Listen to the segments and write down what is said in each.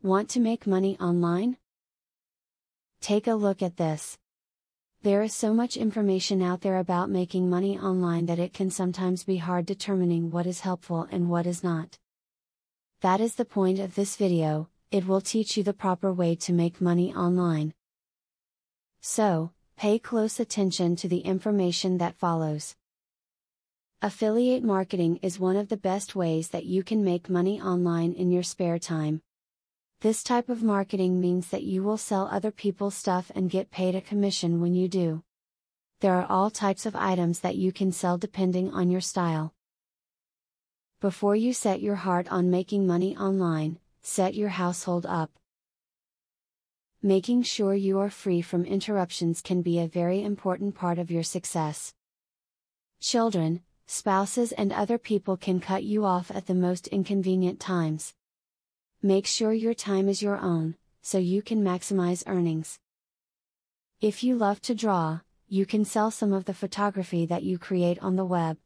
Want to make money online? Take a look at this. There is so much information out there about making money online that it can sometimes be hard determining what is helpful and what is not. That is the point of this video. It will teach you the proper way to make money online. So, pay close attention to the information that follows. Affiliate marketing is one of the best ways that you can make money online in your spare time. This type of marketing means that you will sell other people's stuff and get paid a commission when you do. There are all types of items that you can sell depending on your style. Before you set your heart on making money online, set your household up. Making sure you are free from interruptions can be a very important part of your success. Children, spouses, and other people can cut you off at the most inconvenient times. Make sure your time is your own, so you can maximize earnings. If you love to draw, you can sell some of the photography that you create on the web.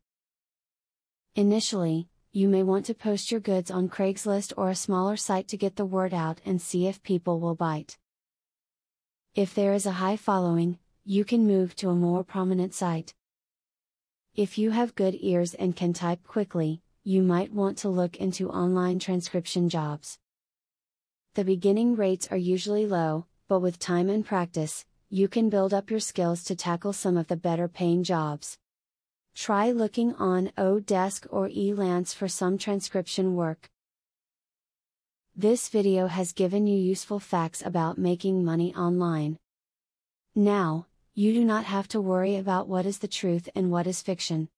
Initially, you may want to post your goods on Craigslist or a smaller site to get the word out and see if people will bite. If there is a high following, you can move to a more prominent site. If you have good ears and can type quickly, you might want to look into online transcription jobs. The beginning rates are usually low, but with time and practice, you can build up your skills to tackle some of the better paying jobs. Try looking on Odesk or Elance for some transcription work. This video has given you useful facts about making money online. Now, you do not have to worry about what is the truth and what is fiction.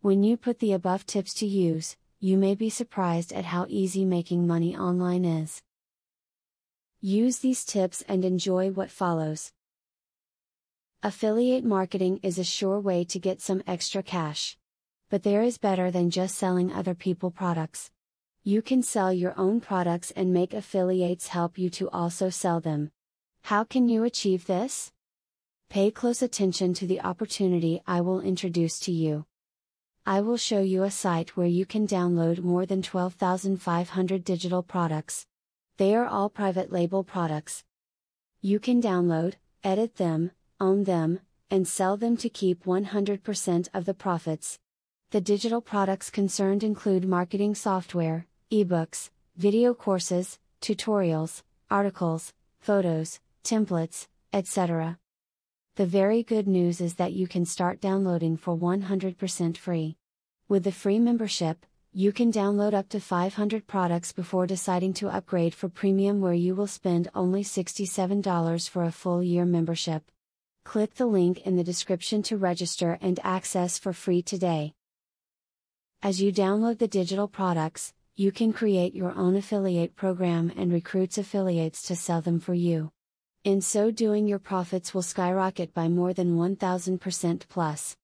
When you put the above tips to use, you may be surprised at how easy making money online is. Use these tips and enjoy what follows. Affiliate marketing is a sure way to get some extra cash. But there is better than just selling other people's products. You can sell your own products and make affiliates help you to also sell them. How can you achieve this? Pay close attention to the opportunity I will introduce to you. I will show you a site where you can download more than 12,500 digital products. They are all private label products. You can download, edit them, own them, and sell them to keep 100% of the profits. The digital products concerned include marketing software, ebooks, video courses, tutorials, articles, photos, templates, etc. The very good news is that you can start downloading for 100% free. With the free membership, you can download up to 500 products before deciding to upgrade for premium, where you will spend only $67 for a full year membership. Click the link in the description to register and access for free today. As you download the digital products, you can create your own affiliate program and recruit affiliates to sell them for you. In so doing, your profits will skyrocket by more than 1,000% plus.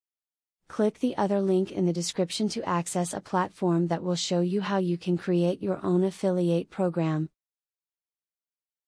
Click the other link in the description to access a platform that will show you how you can create your own affiliate program.